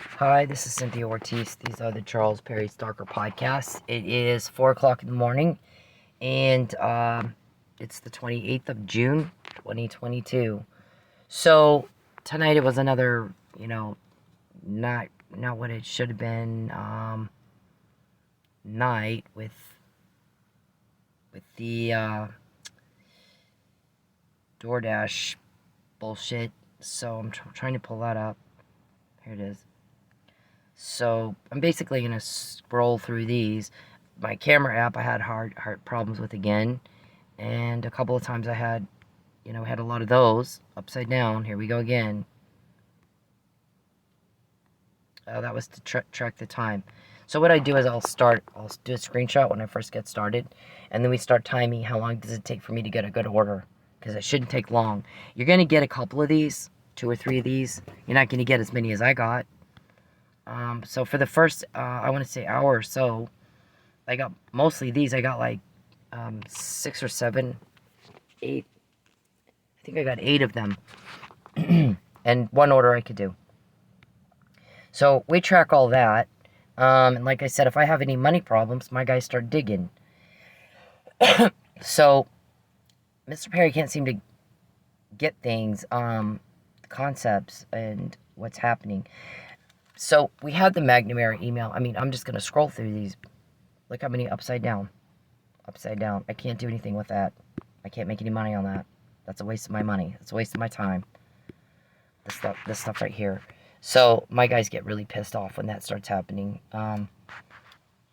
Hi, this is Cynthia Ortiz. These are the Charles Perry Stalker podcasts. It is 4 o'clock in the morning, and it's the 28th of June, 2022. So, tonight it was another, not what it should have been, night with the DoorDash bullshit. So, I'm trying to pull that up. Here it is. So I'm basically going to scroll through these. My camera app I had hard problems with again. And a couple of times I had, had a lot of those. Upside down. Here we go again. That was to track the time. So what I do is I'll do a screenshot when I first get started. And then we start timing how long does it take for me to get a good order. Because it shouldn't take long. You're going to get a couple of these. 2 or 3 of these. You're not going to get as many as I got. So for the first, I want to say hour or so, I got mostly these. I got like 6 or 7, 8. I think I got 8 of them. And one order I could do. So we track all that. And like I said, if I have any money problems, my guys start digging. So Mr. Perry can't seem to get things, concepts and what's happening. So, we had the McNamara email. I mean, I'm just going to scroll through these. Look how many upside down. Upside down. I can't do anything with that. I can't make any money on that. That's a waste of my money. It's a waste of my time. This stuff right here. So, my guys get really pissed off when that starts happening. And,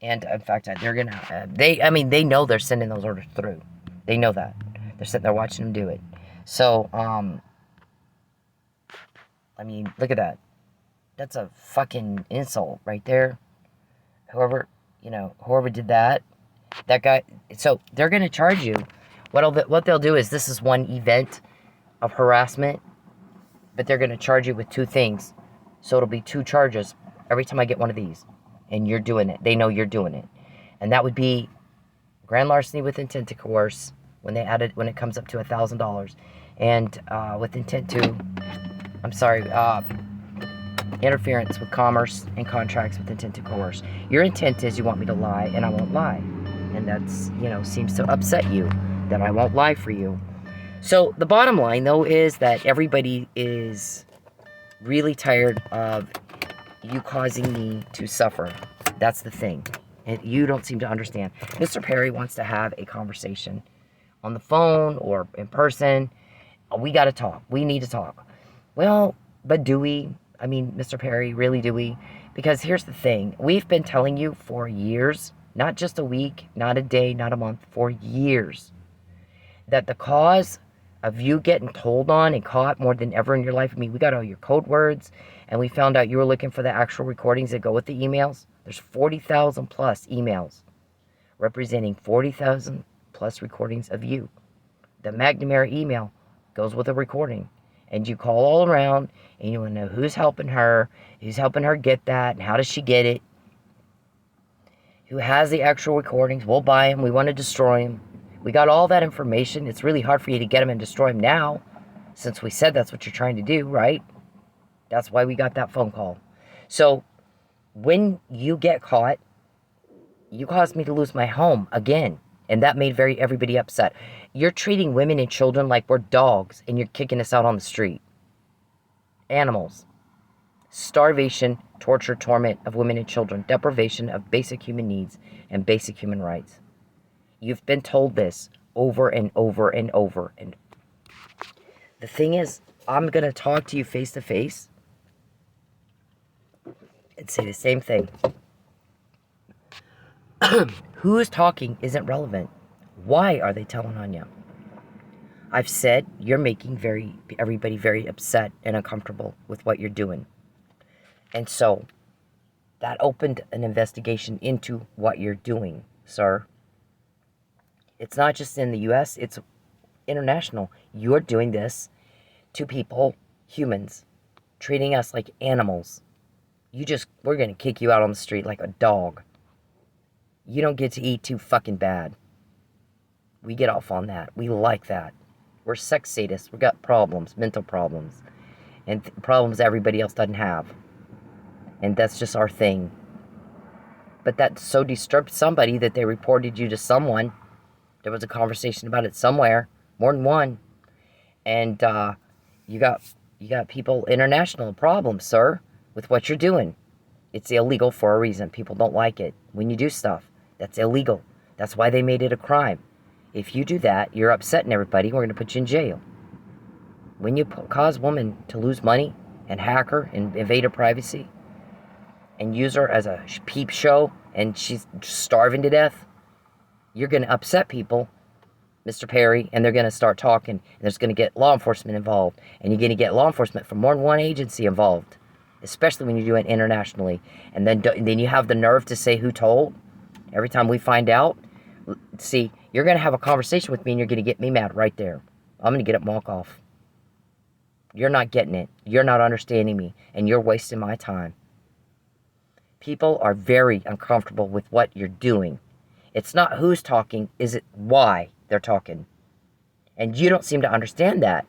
in fact, they're going to... they know they're sending those orders through. They know that. They're sitting there watching them do it. So, look at that. That's a fucking insult right there. Whoever did that guy. So they're going to charge you. What they'll do is, this is one event of harassment, but they're going to charge you with 2 things. So it'll be 2 charges every time I get one of these. And you're doing it. They know you're doing it. And that would be grand larceny with intent to coerce when it comes up to $1,000. And with intent to, interference with commerce and contracts with intent to coerce. Your intent is you want me to lie, and I won't lie. And that's, seems to upset you that I won't lie for you. So the bottom line, though, is that everybody is really tired of you causing me to suffer. That's the thing. And you don't seem to understand. Mr. Perry wants to have a conversation on the phone or in person. We got to talk. We need to talk. Well, but do we? I mean, Mr. Perry, really do we? Because here's the thing. We've been telling you for years, not just a week, not a day, not a month, for years, that the cause of you getting told on and caught more than ever in your life, we got all your code words, and we found out you were looking for the actual recordings that go with the emails. There's 40,000 plus emails representing 40,000 plus recordings of you. The McNamara email goes with a recording. And you call all around, and you want to know who's helping her get that, and how does she get it, who has the actual recordings. We'll buy them. We want to destroy them. We got all that information. It's really hard for you to get them and destroy them now, since we said that's what you're trying to do, right? That's why we got that phone call. So, when you get caught, you caused me to lose my home again. And that made everybody upset. You're treating women and children like we're dogs, and you're kicking us out on the street. Animals. Starvation, torture, torment of women and children. Deprivation of basic human needs and basic human rights. You've been told this over and over and over. And the thing is, I'm going to talk to you face to face and say the same thing. Who's talking isn't relevant. Why are they telling on you? I've said you're making everybody very upset and uncomfortable with what you're doing. And so, that opened an investigation into what you're doing, sir. It's not just in the U.S., it's international. You're doing this to people, humans, treating us like animals. We're going to kick you out on the street like a dog. You don't get to eat too fucking bad. We get off on that. We like that. We're sex sadists. We got problems, mental problems, and problems everybody else doesn't have. And that's just our thing. But that so disturbed somebody that they reported you to someone. There was a conversation about it somewhere, more than one. And you got people, international problems, sir, with what you're doing. It's illegal for a reason. People don't like it when you do stuff. That's illegal. That's why they made it a crime. If you do that, you're upsetting everybody. We're going to put you in jail. When you cause women to lose money and hack her and invade her privacy and use her as a peep show and she's starving to death, you're going to upset people, Mr. Perry, and they're going to start talking, and there's going to get law enforcement involved, and you're going to get law enforcement from more than one agency involved, especially when you do it internationally. And then you have the nerve to say who told. Every time we find out, see, you're going to have a conversation with me, and you're going to get me mad right there. I'm going to get up and walk off. You're not getting it. You're not understanding me, and you're wasting my time. People are very uncomfortable with what you're doing. It's not who's talking, is it why they're talking. And you don't seem to understand that.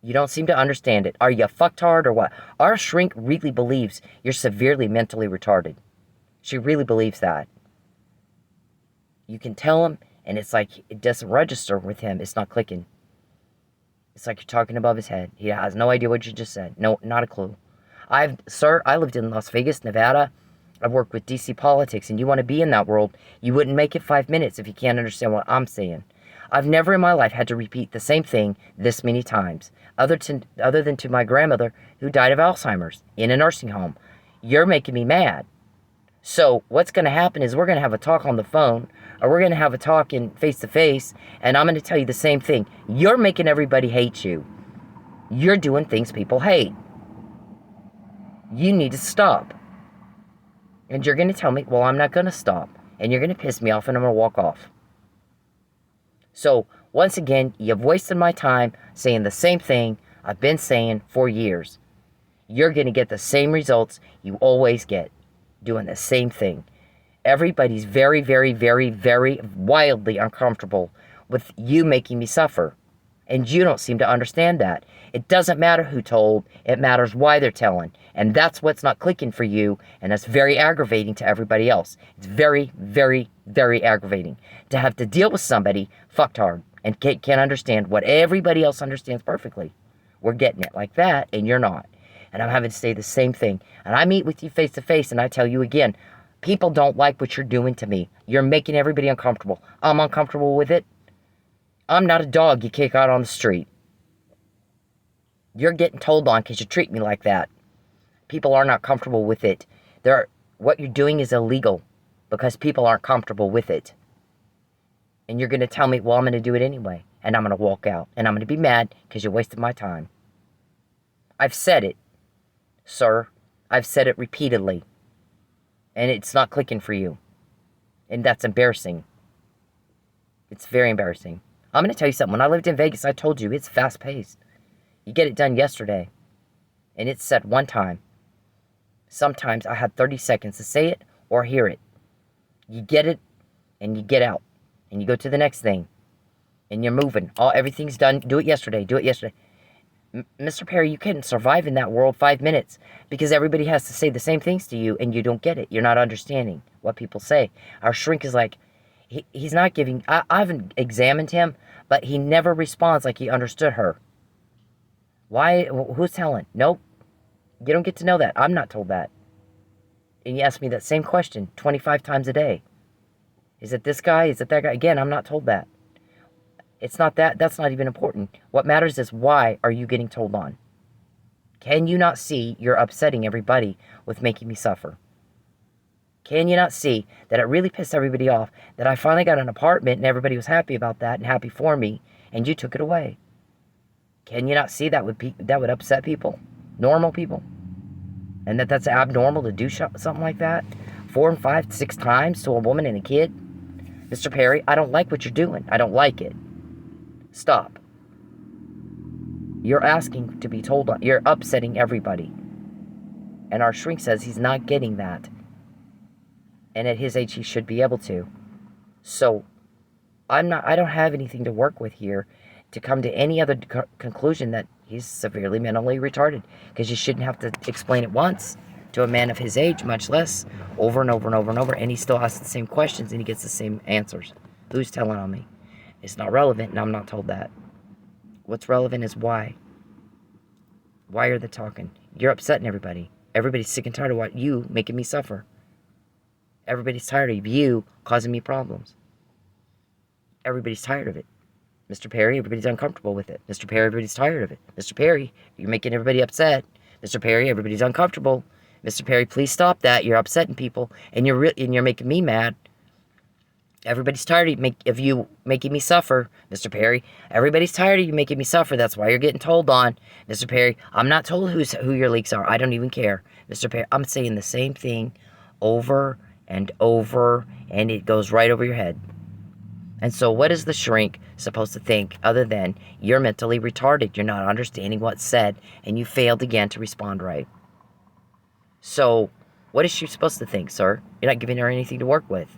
You don't seem to understand it. Are you fucktard or what? Our shrink really believes you're severely mentally retarded. She really believes that. You can tell him, and it's like it doesn't register with him. It's not clicking. It's like you're talking above his head. He has no idea what you just said. No, not a clue. Sir, I lived in Las Vegas, Nevada. I've worked with DC politics, and you want to be in that world, you wouldn't make it 5 minutes if you can't understand what I'm saying. I've never in my life had to repeat the same thing this many times, other than to my grandmother who died of Alzheimer's in a nursing home. You're making me mad. So what's going to happen is we're going to have a talk on the phone, or we're going to have a talk in face-to-face, and I'm going to tell you the same thing. You're making everybody hate you. You're doing things people hate. You need to stop. And you're going to tell me, well, I'm not going to stop. And you're going to piss me off and I'm going to walk off. So, once again, you've wasted my time saying the same thing I've been saying for years. You're going to get the same results you always get, doing the same thing. Everybody's very, very, very, very wildly uncomfortable with you making me suffer. And you don't seem to understand that. It doesn't matter who told, it matters why they're telling. And that's what's not clicking for you, and that's very aggravating to everybody else. It's very, very, very aggravating to have to deal with somebody fucked hard and can't understand what everybody else understands perfectly. We're getting it like that, and you're not. And I'm having to say the same thing. And I meet with you face to face, and I tell you again, people don't like what you're doing to me. You're making everybody uncomfortable. I'm uncomfortable with it. I'm not a dog you kick out on the street. You're getting told on because you treat me like that. People are not comfortable with it. What you're doing is illegal because people aren't comfortable with it. And you're going to tell me, well, I'm going to do it anyway. And I'm going to walk out. And I'm going to be mad because you wasted my time. I've said it, sir. I've said it repeatedly. And it's not clicking for you. And that's embarrassing. It's very embarrassing. I'm going to tell you something. When I lived in Vegas, I told you, it's fast-paced. You get it done yesterday. And it's said one time. Sometimes I had 30 seconds to say it or hear it. You get it, and you get out. And you go to the next thing. And you're moving. Everything's done. Do it yesterday. Do it yesterday. Mr. Perry, you can't survive in that world 5 minutes because everybody has to say the same things to you, and you don't get it. You're not understanding what people say. Our shrink is like, he's not giving... I haven't examined him, but he never responds like he understood her. Why? Who's telling? Nope. You don't get to know that. I'm not told that. And you ask me that same question 25 times a day. Is it this guy? Is it that guy? Again, I'm not told that. It's not that. That's not even important. What matters is why are you getting told on? Can you not see you're upsetting everybody with making me suffer? Can you not see that it really pissed everybody off that I finally got an apartment and everybody was happy about that and happy for me and you took it away? Can you not see that would upset people? Normal people? And that's abnormal to do something like that? 4 and 5, 6 times to a woman and a kid? Mr. Perry, I don't like what you're doing. I don't like it. Stop. You're asking to be told on. You're upsetting everybody. And our shrink says he's not getting that. And at his age, he should be able to. So, I don't have anything to work with here to come to any other conclusion that He's severely mentally retarded, because you shouldn't have to explain it once to a man of his age, much less over and over and over and over, and he still asks the same questions and he gets the same answers. Who's telling on me? It's not relevant, and I'm not told that. What's relevant is why. Why are they talking? You're upsetting everybody. Everybody's sick and tired of what you making me suffer. Everybody's tired of you causing me problems. Everybody's tired of it. Mr. Perry, everybody's uncomfortable with it. Mr. Perry, everybody's tired of it. Mr. Perry, you're making everybody upset. Mr. Perry, everybody's uncomfortable. Mr. Perry, please stop that. You're upsetting people, and you're making me mad. Everybody's tired of you making me suffer, Mr. Perry. Everybody's tired of you making me suffer. That's why you're getting told on, Mr. Perry. I'm not told who your leaks are. I don't even care, Mr. Perry. I'm saying the same thing over and over, and it goes right over your head. And so what is the shrink supposed to think other than you're mentally retarded, you're not understanding what's said, and you failed again to respond right? So what is she supposed to think, sir? You're not giving her anything to work with.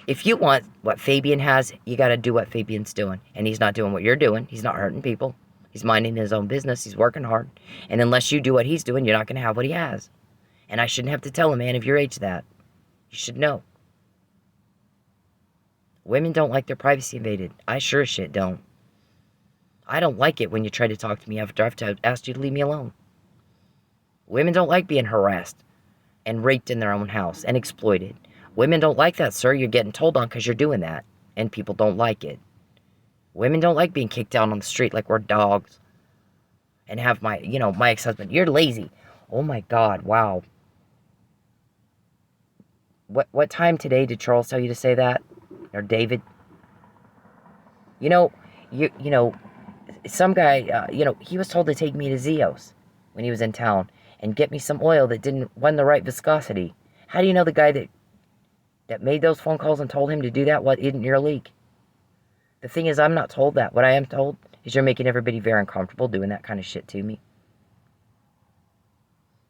If you want what Fabian has, you got to do what Fabian's doing. And he's not doing what you're doing. He's not hurting people. He's minding his own business. He's working hard. And unless you do what he's doing, you're not going to have what he has. And I shouldn't have to tell a man of your age that. You should know. Women don't like their privacy invaded. I sure as shit don't. I don't like it when you try to talk to me after I've asked you to leave me alone. Women don't like being harassed and raped in their own house and exploited. Women don't like that, sir. You're getting told on because you're doing that. And people don't like it. Women don't like being kicked out on the street like we're dogs. And have my ex-husband, you're lazy. Oh my God, wow. What time today did Charles tell you to say that? Or David? Some guy, he was told to take me to Zio's when he was in town and get me some oil that wasn't the right viscosity. How do you know the guy that made those phone calls and told him to do that isn't your leak? The thing is, I'm not told that. What I am told is you're making everybody very uncomfortable doing that kind of shit to me.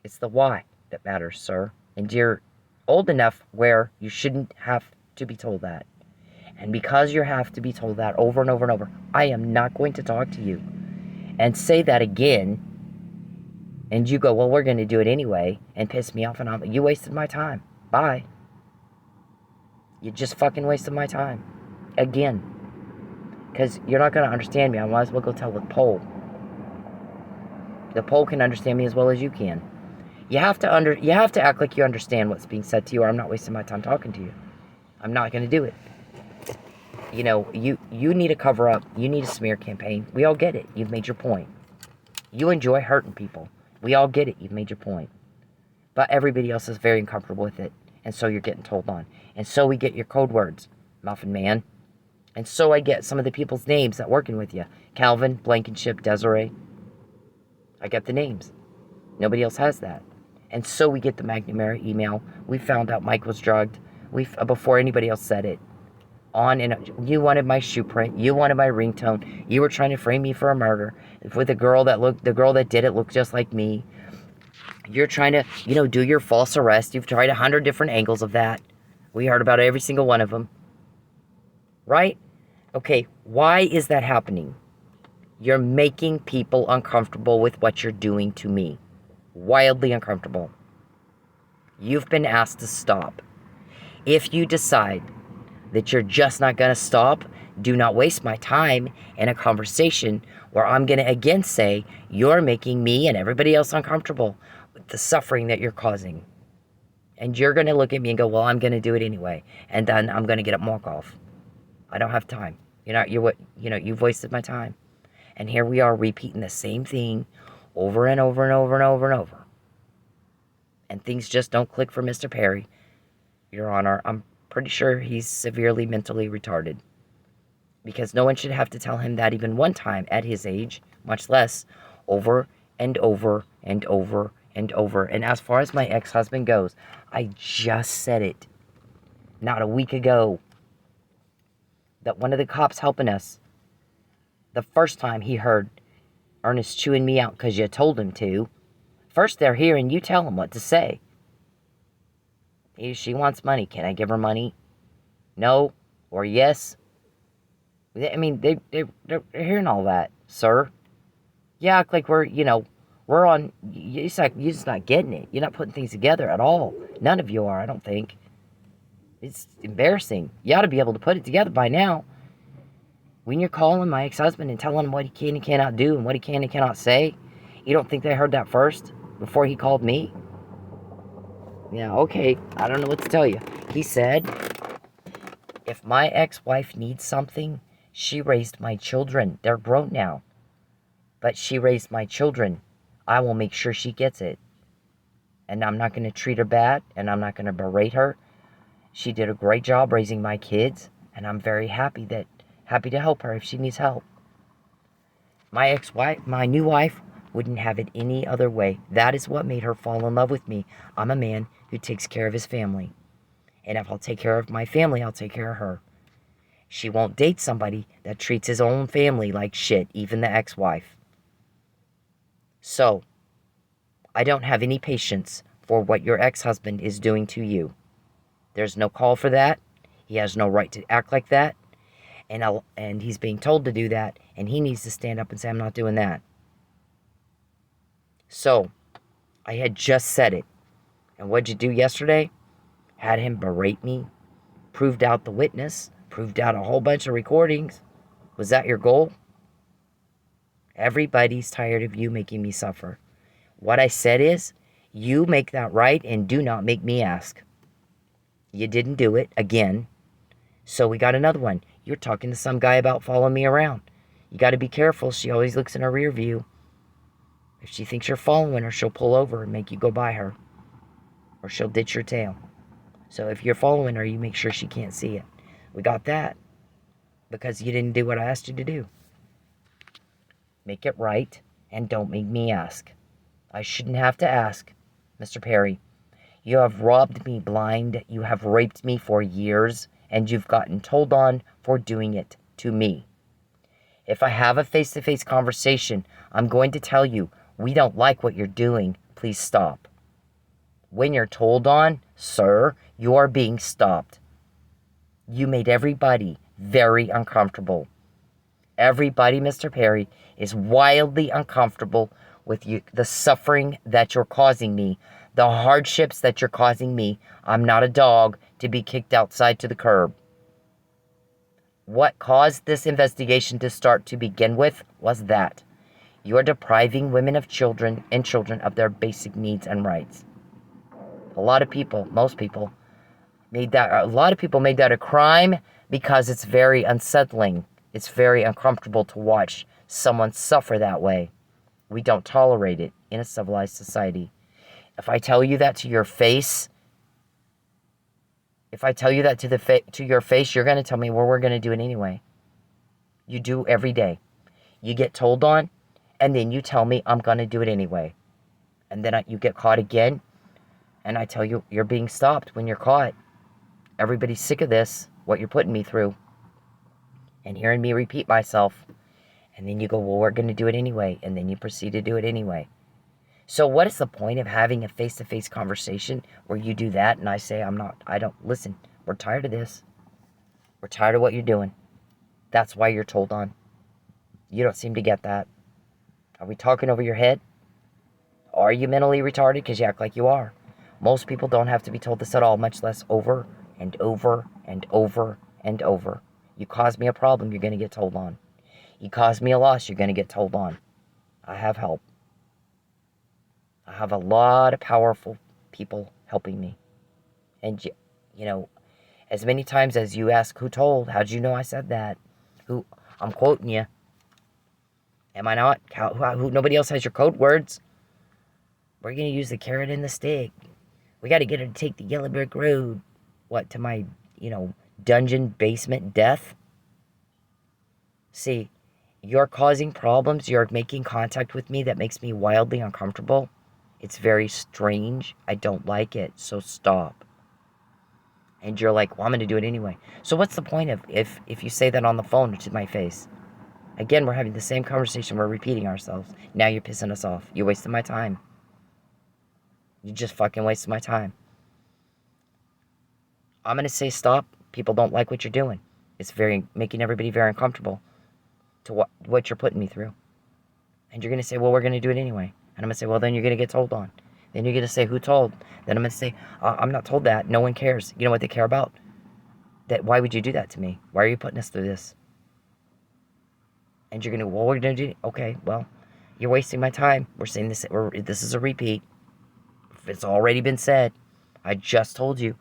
It's the why that matters, sir. And you're old enough where you shouldn't have to be told that. And because you have to be told that over and over and over, I am not going to talk to you. And say that again, and you go, well, we're going to do it anyway, and piss me off, and you wasted my time. Bye. You just fucking wasted my time. Again. Because you're not going to understand me. I might as well go tell the pole. The pole can understand me as well as you can. You have to act like you understand what's being said to you, or I'm not wasting my time talking to you. I'm not going to do it. You need a cover up. You need a smear campaign. We all get it. You've made your point. You enjoy hurting people. We all get it. You've made your point. But everybody else is very uncomfortable with it. And so you're getting told on. And so we get your code words, Muffin Man. And so I get some of the people's names that working with you. Calvin, Blankenship, Desiree. I get the names. Nobody else has that. And so we get the McNamara email. We found out Mike was drugged. Before anybody else said it. You wanted my shoe print. You wanted my ringtone. You were trying to frame me for a murder. With the girl that did it looked just like me. You're trying to, do your false arrest. You've tried 100 different angles of that. We heard about every single one of them. Right? Okay, why is that happening? You're making people uncomfortable with what you're doing to me. Wildly uncomfortable. You've been asked to stop. If you decide that you're just not going to stop, do not waste my time in a conversation where I'm going to again say, you're making me and everybody else uncomfortable with the suffering that you're causing. And you're going to look at me and go, well, I'm going to do it anyway. And then I'm going to get up and walk off. I don't have time. You've wasted my time. And here we are repeating the same thing over and over and over and over and over. And things just don't click for Mr. Perry. Your Honor, I'm pretty sure he's severely mentally retarded. Because no one should have to tell him that even one time at his age, much less over and over and over and over. And as far as my ex-husband goes, I just said it not a week ago that one of the cops helping us, the first time he heard Ernest chewing me out because you told him to, first they're here and you tell him what to say. She wants money. Can I give her money? No or yes? I mean, they're hearing all that, sir. You act like we're on, you're just not getting it. You're not putting things together at all. None of you are, I don't think. It's embarrassing. You ought to be able to put it together by now. When you're calling my ex-husband and telling him what he can and cannot do and what he can and cannot say, you don't think they heard that first before he called me? Yeah, okay. I don't know what to tell you. He said, if my ex-wife needs something, she raised my children. They're grown now. But she raised my children. I will make sure she gets it. And I'm not going to treat her bad, and I'm not going to berate her. She did a great job raising my kids, and I'm very happy to help her if she needs help. My ex-wife, my new wife, wouldn't have it any other way. That is what made her fall in love with me. I'm a man who takes care of his family. And if I'll take care of my family, I'll take care of her. She won't date somebody that treats his own family like shit, even the ex-wife. So, I don't have any patience for what your ex-husband is doing to you. There's no call for that. He has no right to act like that. And he's being told to do that, and he needs to stand up and say, I'm not doing that. So, I had just said it. And what'd you do yesterday? Had him berate me, proved out the witness, proved out a whole bunch of recordings. Was that your goal? Everybody's tired of you making me suffer. What I said is, you make that right and do not make me ask. You didn't do it, again. So we got another one. You're talking to some guy about following me around. You got to be careful. She always looks in her rear view. If she thinks you're following her, she'll pull over and make you go by her. Or she'll ditch your tail. So if you're following her, you make sure she can't see it. We got that. Because you didn't do what I asked you to do. Make it right and don't make me ask. I shouldn't have to ask, Mr. Perry. You have robbed me blind. You have raped me for years. And you've gotten told on for doing it to me. If I have a face-to-face conversation, I'm going to tell you, we don't like what you're doing. Please stop. When you're told on, sir, you are being stopped. You made everybody very uncomfortable. Everybody, Mr. Perry, is wildly uncomfortable with you, the suffering that you're causing me, the hardships that you're causing me. I'm not a dog to be kicked outside to the curb. What caused this investigation to start to begin with was that you are depriving women of children of their basic needs and rights. A lot of people made that a crime because it's very unsettling. It's very uncomfortable to watch someone suffer that way. We don't tolerate it in a civilized society. If I tell you that to your face, to your face, you're going to tell me, well, we're going to do it anyway. You do every day. You get told on, and then you tell me I'm going to do it anyway. And then you get caught again, and I tell you, you're being stopped when you're caught. Everybody's sick of this, what you're putting me through. And hearing me repeat myself. And then you go, well, we're going to do it anyway. And then you proceed to do it anyway. So what is the point of having a face-to-face conversation where you do that and I say, listen, we're tired of this. We're tired of what you're doing. That's why you're told on. You don't seem to get that. Are we talking over your head? Are you mentally retarded? Because you act like you are. Most people don't have to be told this at all, much less over and over and over and over. You cause me a problem, you're going to get told on. You cause me a loss, you're going to get told on. I have help. I have a lot of powerful people helping me. And, as many times as you ask who told, how'd you know I said that? Who? I'm quoting you. Am I not? Nobody else has your code words. We're going to use the carrot and the stick. We got to get her to take the yellow brick road. What, to my, dungeon basement death? See, you're causing problems. You're making contact with me that makes me wildly uncomfortable. It's very strange. I don't like it. So stop. And you're like, well, I'm going to do it anyway. So what's the point of if you say that on the phone to my face? Again, we're having the same conversation. We're repeating ourselves. Now you're pissing us off. You're wasting my time. You just fucking wasted my time. I'm going to say stop. People don't like what you're doing. It's making everybody very uncomfortable to what you're putting me through. And you're going to say, well, we're going to do it anyway. And I'm going to say, well, then you're going to get told on. Then you're going to say, who told? Then I'm going to say, I'm not told that. No one cares. You know what they care about? That why would you do that to me? Why are you putting us through this? And you're going to, well, we're going to do, okay, well, you're wasting my time. We're saying this, this is a repeat. It's already been said. I just told you.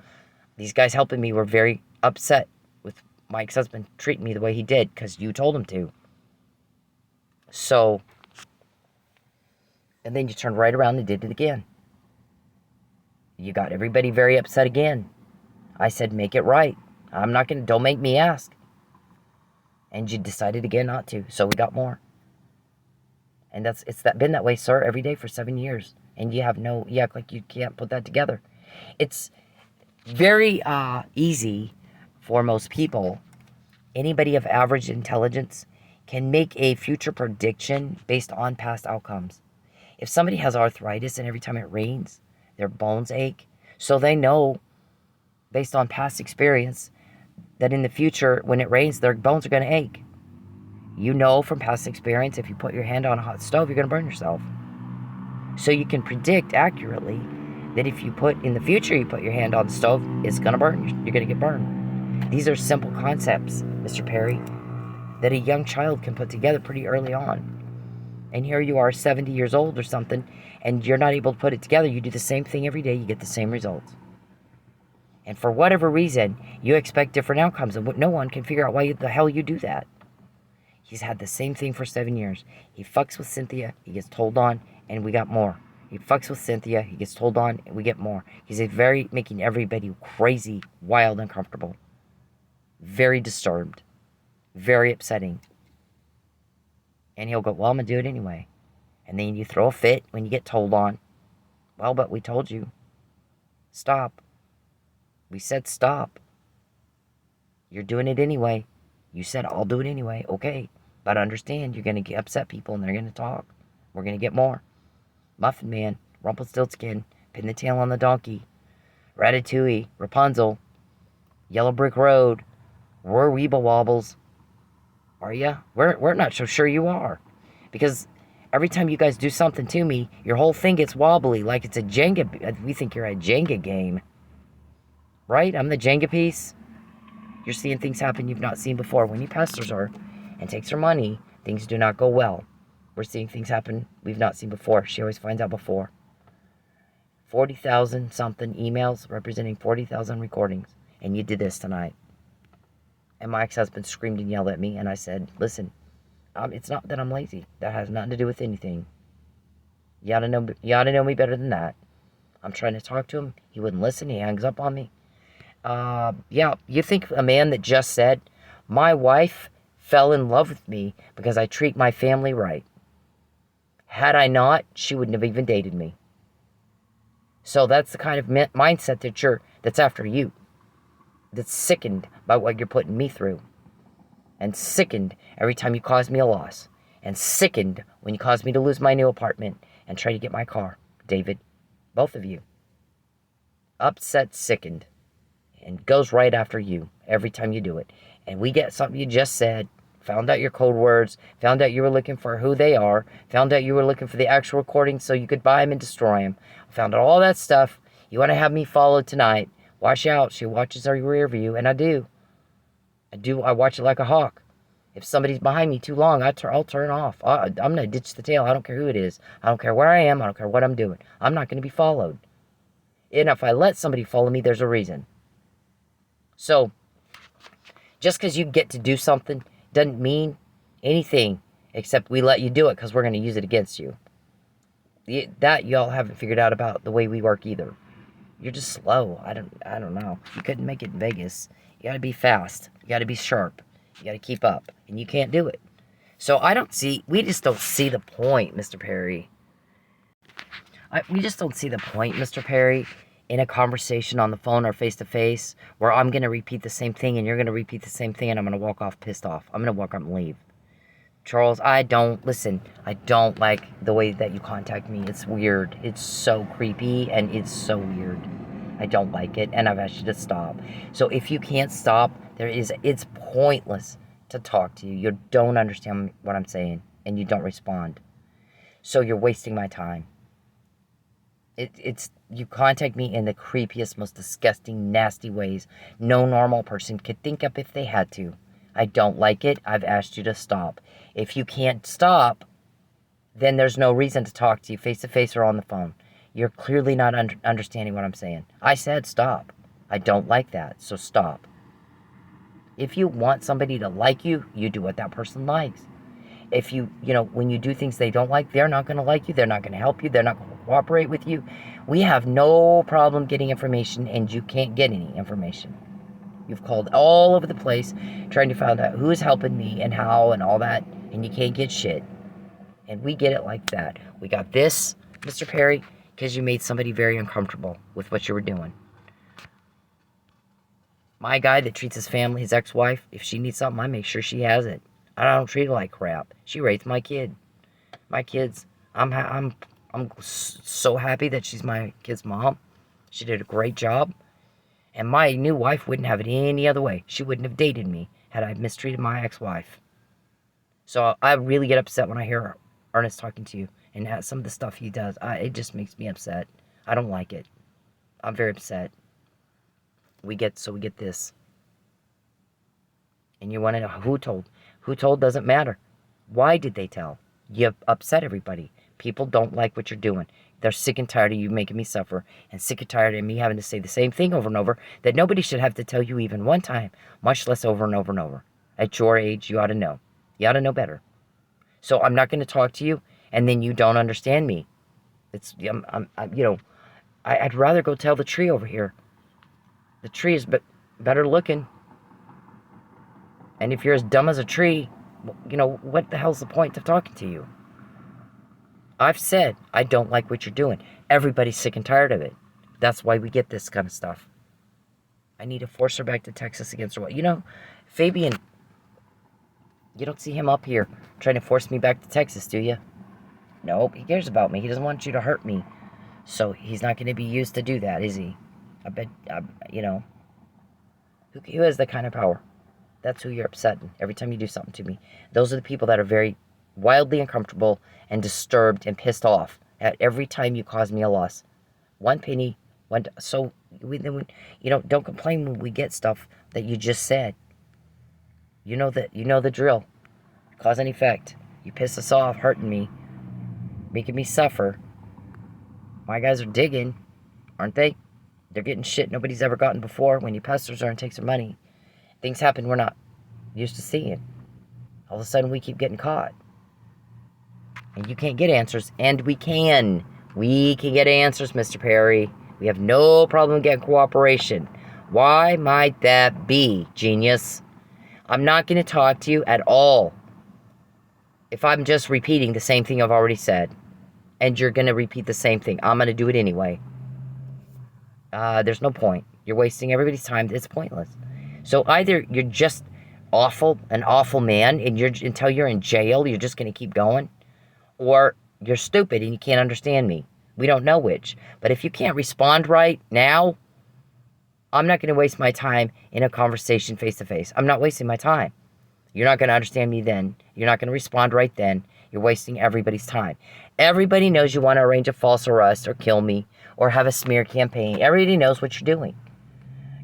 These guys helping me were very upset with my ex-husband treating me the way he did because you told him to. So, and then you turned right around and did it again. You got everybody very upset again. I said, make it right. I'm not going to, don't make me ask. And you decided again not to, so we got more. And been that way, sir, every day for 7 years. And you act like you can't put that together. It's very easy for most people. Anybody of average intelligence can make a future prediction based on past outcomes. If somebody has arthritis and every time it rains, their bones ache, so they know, based on past experience, that in the future, when it rains, their bones are going to ache. You know from past experience, if you put your hand on a hot stove, you're going to burn yourself. So you can predict accurately that if you put your hand on the stove, it's going to burn. You're going to get burned. These are simple concepts, Mr. Perry, that a young child can put together pretty early on. And here you are, 70 years old or something, and you're not able to put it together. You do the same thing every day, you get the same results. And for whatever reason, you expect different outcomes, and no one can figure out why the hell you do that. He's had the same thing for 7 years. He fucks with Cynthia, he gets told on, and we got more. He fucks with Cynthia, he gets told on, and we get more. He's making everybody crazy, wild, uncomfortable. Very disturbed. Very upsetting. And he'll go, well, I'm going to do it anyway. And then you throw a fit when you get told on. Well, but we told you. Stop. We said stop. You're doing it anyway. You said, I'll do it anyway. Okay. But understand, you're going to upset people and they're going to talk. We're going to get more. Muffin Man, Rumpelstiltskin, Pin the Tail on the Donkey, Ratatouille, Rapunzel, Yellow Brick Road, Roar Weeble Wobbles. Are ya? We're not so sure you are. Because every time you guys do something to me, your whole thing gets wobbly like it's a Jenga. We think you're a Jenga game. Right? I'm the Jenga piece. You're seeing things happen you've not seen before. When he pesters her and takes her money, things do not go well. We're seeing things happen we've not seen before. She always finds out before. 40,000 something emails representing 40,000 recordings. And you did this tonight. And my ex-husband screamed and yelled at me. And I said, listen, it's not that I'm lazy. That has nothing to do with anything. You ought to know me better than that. I'm trying to talk to him. He wouldn't listen. He hangs up on me. Yeah, you think a man that just said, my wife fell in love with me because I treat my family right. Had I not, she wouldn't have even dated me. So that's the kind of mindset that's after you. That's sickened by what you're putting me through. And sickened every time you cause me a loss. And sickened when you cause me to lose my new apartment and try to get my car. David, both of you. Upset, sickened. And goes right after you every time you do it. And we get something you just said, found out your code words, found out you were looking for who they are, found out you were looking for the actual recordings so you could buy them and destroy them. Found out all that stuff. You want to have me followed tonight. Watch out. She watches our rear view, and I do. I watch it like a hawk. If somebody's behind me too long, I'll turn off. I'm going to ditch the tail. I don't care who it is. I don't care where I am. I don't care what I'm doing. I'm not going to be followed. And if I let somebody follow me, there's a reason. So, just because you get to do something doesn't mean anything except we let you do it because we're going to use it against you. That y'all haven't figured out about the way we work either. You're just slow. I don't know. You couldn't make it in Vegas. You got to be fast. You got to be sharp. You got to keep up. And you can't do it. So we just don't see the point, Mr. Perry. We just don't see the point, Mr. Perry, in a conversation on the phone or face-to-face where I'm going to repeat the same thing and you're going to repeat the same thing and I'm going to walk off pissed off. I'm going to walk up and leave. Charles, I don't like the way that you contact me. It's weird. It's so creepy and it's so weird. I don't like it and I've asked you to stop. So if you can't stop, it's pointless to talk to you. You don't understand what I'm saying and you don't respond. So you're wasting my time. You contact me in the creepiest, most disgusting, nasty ways no normal person could think up if they had to. I don't like it. I've asked you to stop. If you can't stop, then there's no reason to talk to you face to face or on the phone. You're clearly not understanding what I'm saying. I said stop. I don't like that, so stop. If you want somebody to like you, you do what that person likes. If when you do things they don't like, they're not going to like you. They're not going to help you. They're not going to cooperate with you. We have no problem getting information, and you can't get any information. You've called all over the place trying to find out who's helping me and how and all that, and you can't get shit. And we get it like that. We got this, Mr. Perry, because you made somebody very uncomfortable with what you were doing. My guy that treats his family, his ex-wife, if she needs something, I make sure she has it. I don't treat her like crap. She raised my kid. My kids, I'm so happy that she's my kid's mom. She did a great job. And my new wife wouldn't have it any other way. She wouldn't have dated me had I mistreated my ex-wife. So I really get upset when I hear Ernest talking to you and some of the stuff he does. It just makes me upset. I don't like it. I'm very upset. We get this. And you want to know who told? Who told doesn't matter. Why did they tell? You upset everybody. People don't like what you're doing. They're sick and tired of you making me suffer, and sick and tired of me having to say the same thing over and over that nobody should have to tell you even one time, much less over and over and over. At your age, you ought to know. You ought to know better. So I'm not going to talk to you, and then you don't understand me. I'd rather go tell the tree over here. The tree is better looking. And if you're as dumb as a tree, what the hell's the point of talking to you? I've said I don't like what you're doing. Everybody's sick and tired of it. That's why we get this kind of stuff. I need to force her back to Texas against her will. Fabian, you don't see him up here trying to force me back to Texas, do you? Nope, he cares about me. He doesn't want you to hurt me. So he's not going to be used to do that, is he? I bet, who has that kind of power? That's who you're upsetting every time you do something to me. Those are the people that are very wildly uncomfortable and disturbed and pissed off at every time you cause me a loss. One penny, so don't complain when we get stuff that you just said. You know the drill. Cause and effect. You piss us off, hurting me, making me suffer. My guys are digging, aren't they? They're getting shit nobody's ever gotten before. When you pesters her and takes her money, things happen we're not used to seeing. All of a sudden we keep getting caught. And you can't get answers, and we can. We can get answers, Mr. Perry. We have no problem getting cooperation. Why might that be, genius? I'm not going to talk to you at all if I'm just repeating the same thing I've already said. And you're going to repeat the same thing. I'm going to do it anyway. There's no point. You're wasting everybody's time. It's pointless. So either you're just an awful man, and until you're in jail, you're just going to keep going. Or you're stupid and you can't understand me. We don't know which. But if you can't respond right now, I'm not going to waste my time in a conversation face to face. I'm not wasting my time. You're not going to understand me then. You're not going to respond right then. You're wasting everybody's time. Everybody knows you want to arrange a false arrest or kill me or have a smear campaign. Everybody knows what you're doing.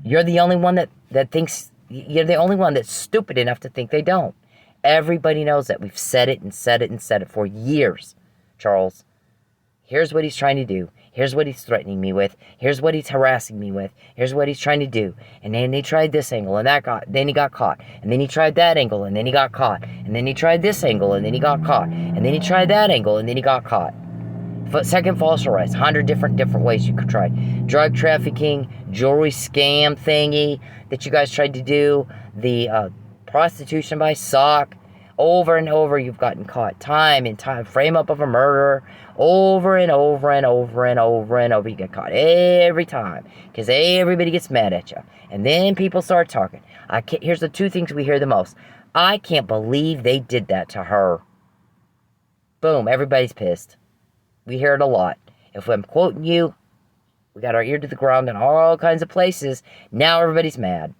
You're the only one that thinks, you're the only one that's stupid enough to think they don't. Everybody knows that. We've said it and said it and said it for years, Charles. Here's what he's trying to do. Here's what he's threatening me with. Here's what he's harassing me with. Here's what he's trying to do. And then he tried this angle, and then he got caught. And then he tried that angle, and then he got caught. And then he tried this angle, and then he got caught. And then he tried that angle, and then he got caught. Second false arrest, 100 different ways you could try. Drug trafficking, jewelry scam thingy that you guys tried to do. The prostitution by sock. Over and over you've gotten caught. Time and time. Frame up of a murder. Over and over and over and over and over. You get caught every time. Because everybody gets mad at you. And then people start talking. Here's the two things we hear the most. I can't believe they did that to her. Boom. Everybody's pissed. We hear it a lot. If I'm quoting you, we got our ear to the ground in all kinds of places. Now everybody's mad.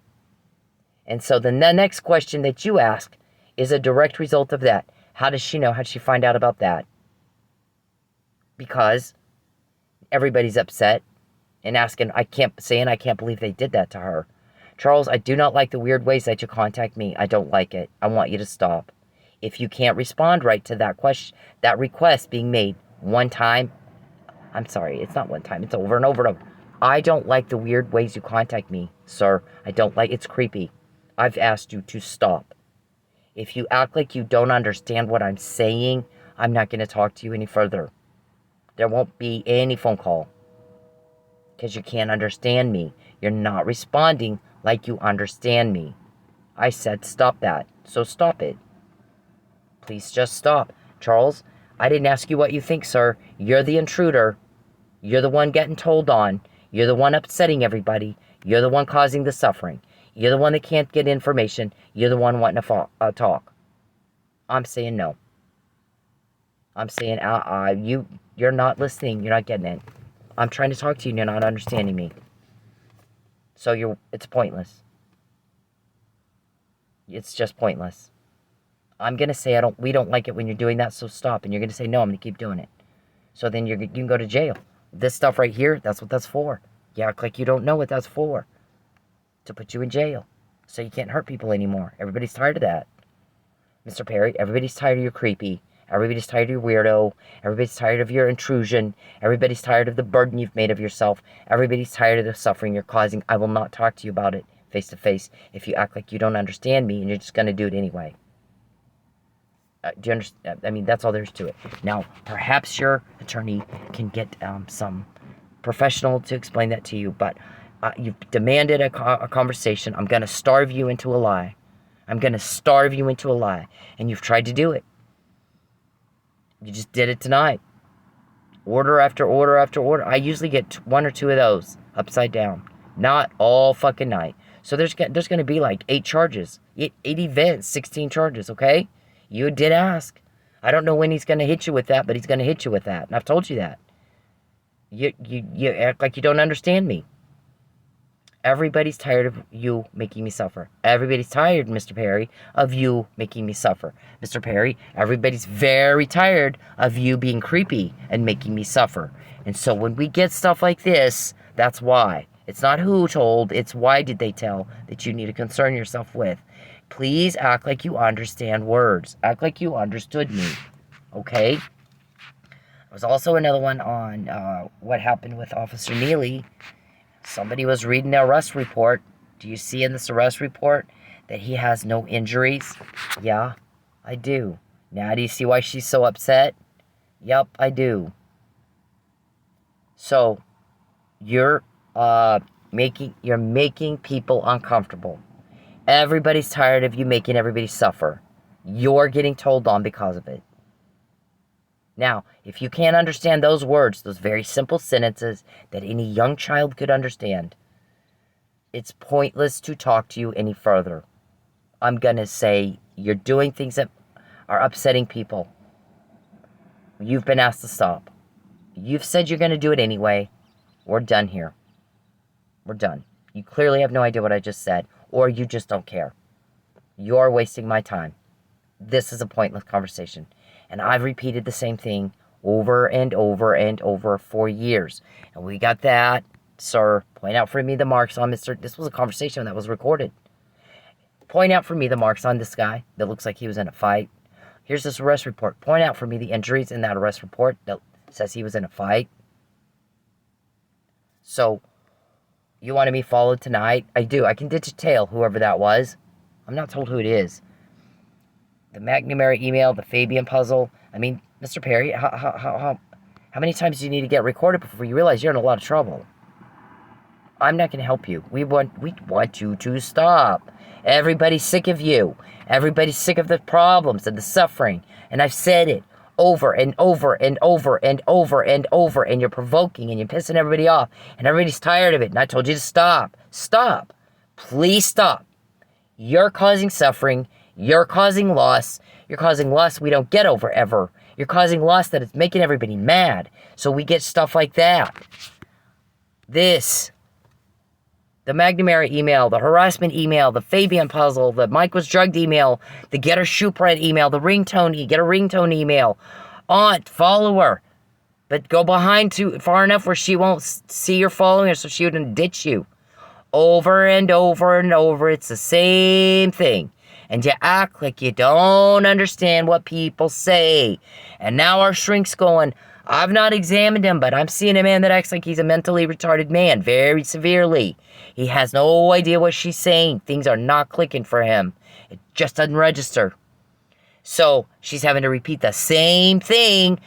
And so then the next question that you ask is a direct result of that. How does she know? How did she find out about that? because everybody's upset and asking, I can't believe they did that to her. Charles, I do not like the weird ways that you contact me. I don't like it. I want you to stop. If you can't respond right to that question, that request being made one time, I'm sorry, it's not one time, it's over and over and over. I don't like the weird ways you contact me, sir. I don't like, it's creepy. I've asked you to stop. If you act like you don't understand what I'm saying, I'm not going to talk to you any further. There won't be any phone call. Because you can't understand me. You're not responding like you understand me. I said stop that, so stop it. Please just stop. Charles, I didn't ask you what you think, sir. You're the intruder. You're the one getting told on. You're the one upsetting everybody. You're the one causing the suffering. You're the one that can't get information. You're the one wanting to talk. I'm saying no. I'm saying you're not listening. You're not getting it. I'm trying to talk to you and you're not understanding me. So it's pointless. It's just pointless. I'm going to say we don't like it when you're doing that, so stop. And you're going to say, no, I'm going to keep doing it. So then you can go to jail. This stuff right here, that's what that's for. You act like you don't know what that's for. To put you in jail. So you can't hurt people anymore. Everybody's tired of that. Mr. Perry, everybody's tired of your creepy. Everybody's tired of your weirdo. Everybody's tired of your intrusion. Everybody's tired of the burden you've made of yourself. Everybody's tired of the suffering you're causing. I will not talk to you about it face to face if you act like you don't understand me and you're just going to do it anyway. Do you understand? I mean, that's all there is to it. Now, perhaps your attorney can get some professional to explain that to you, but you've demanded a conversation. I'm going to starve you into a lie. I'm going to starve you into a lie. And you've tried to do it. You just did it tonight. Order after order after order. I usually get one or two of those upside down. Not all fucking night. So there's going to be like 8 charges. 8 events, 16 charges, okay? You did ask. I don't know when he's going to hit you with that, but he's going to hit you with that. And I've told you that. You act like you don't understand me. Everybody's tired of you making me suffer. Everybody's tired, Mr. Perry, of you making me suffer. Mr. Perry, everybody's very tired of you being creepy and making me suffer. And so when we get stuff like this, that's why. It's not who told, it's why did they tell that you need to concern yourself with. Please act like you understand words. Act like you understood me. Okay? There was also another one on what happened with Officer Neely. Somebody was reading the arrest report. Do you see in this arrest report that he has no injuries? Yeah, I do. Now do you see why she's so upset? Yep, I do. So, you're making people uncomfortable. Everybody's tired of you making everybody suffer. You're getting told on because of it. Now, if you can't understand those words, those very simple sentences that any young child could understand, it's pointless to talk to you any further. I'm going to say you're doing things that are upsetting people. You've been asked to stop. You've said you're going to do it anyway. We're done here. We're done. You clearly have no idea what I just said, or you just don't care. You're wasting my time. This is a pointless conversation. And I've repeated the same thing over and over and over for years. And we got that. Sir, point out for me the marks on Mr. This was a conversation that was recorded. Point out for me the marks on this guy that looks like he was in a fight. Here's this arrest report. Point out for me the injuries in that arrest report that says he was in a fight. So, you wanted me followed tonight? I do. I can detail whoever that was. I'm not told who it is. The McNamara email, the Fabian puzzle. I mean, Mr. Perry, how many times do you need to get recorded before you realize you're in a lot of trouble? I'm not going to help you. We want you to stop. Everybody's sick of you. Everybody's sick of the problems and the suffering. And I've said it over and over and over and over and over. And you're provoking and you're pissing everybody off. And everybody's tired of it. And I told you to stop. Stop. Please stop. You're causing suffering. You're causing loss. You're causing loss we don't get over ever. You're causing loss that is making everybody mad. So we get stuff like that. This. The McNamara email, the harassment email, the Fabian puzzle, the Mike was drugged email, the get her shoe print email, the ringtone, get a ringtone email. Aunt, follower. But go behind too far enough where she won't see you're following her, so she wouldn't ditch you. Over and over and over, it's the same thing. And you act like you don't understand what people say. And now our shrink's going, I've not examined him, but I'm seeing a man that acts like he's a mentally retarded man, very severely. He has no idea what she's saying. Things are not clicking for him. It just doesn't register. So she's having to repeat the same thing.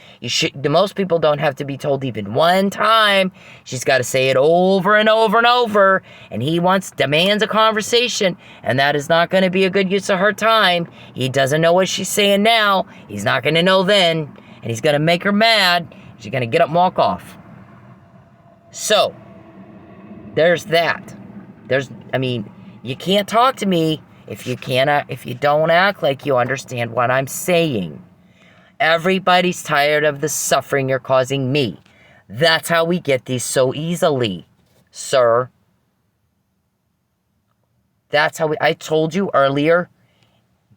Most people don't have to be told even one time. She's got to say it over and over and over. And he demands a conversation. And that is not going to be a good use of her time. He doesn't know what she's saying now. He's not going to know then. And he's going to make her mad. She's going to get up and walk off. So, there's that. You can't talk to me if you don't act like you understand what I'm saying. Everybody's tired of the suffering you're causing me. That's how we get these so easily, sir. That's how I told you earlier,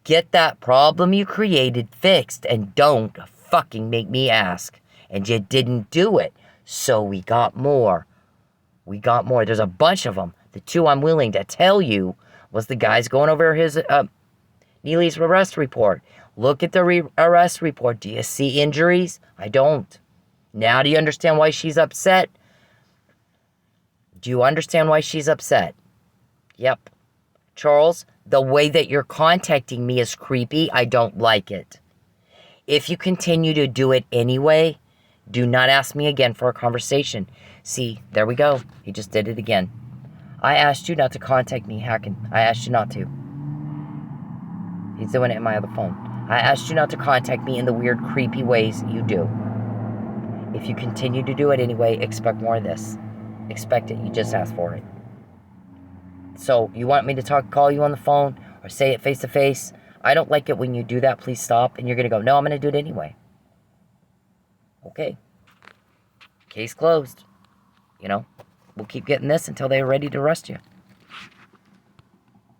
get that problem you created fixed and don't fucking make me ask. And you didn't do it. So we got more. There's a bunch of them. The two I'm willing to tell you was the guy's going over his Neely's arrest report. Look at the arrest report. Do you see injuries? I don't. Now do you understand why she's upset? Do you understand why she's upset? Yep. Charles, the way that you're contacting me is creepy. I don't like it. If you continue to do it anyway, do not ask me again for a conversation. See, there we go. He just did it again. I asked you not to contact me, Hacken. I asked you not to. He's doing it in my other phone. I asked you not to contact me in the weird, creepy ways you do. If you continue to do it anyway, expect more of this. Expect it. You just asked for it. So, you want me to call you on the phone or say it face to face? I don't like it when you do that. Please stop. And you're going to go, no, I'm going to do it anyway. Okay. Case closed. We'll keep getting this until they're ready to arrest you.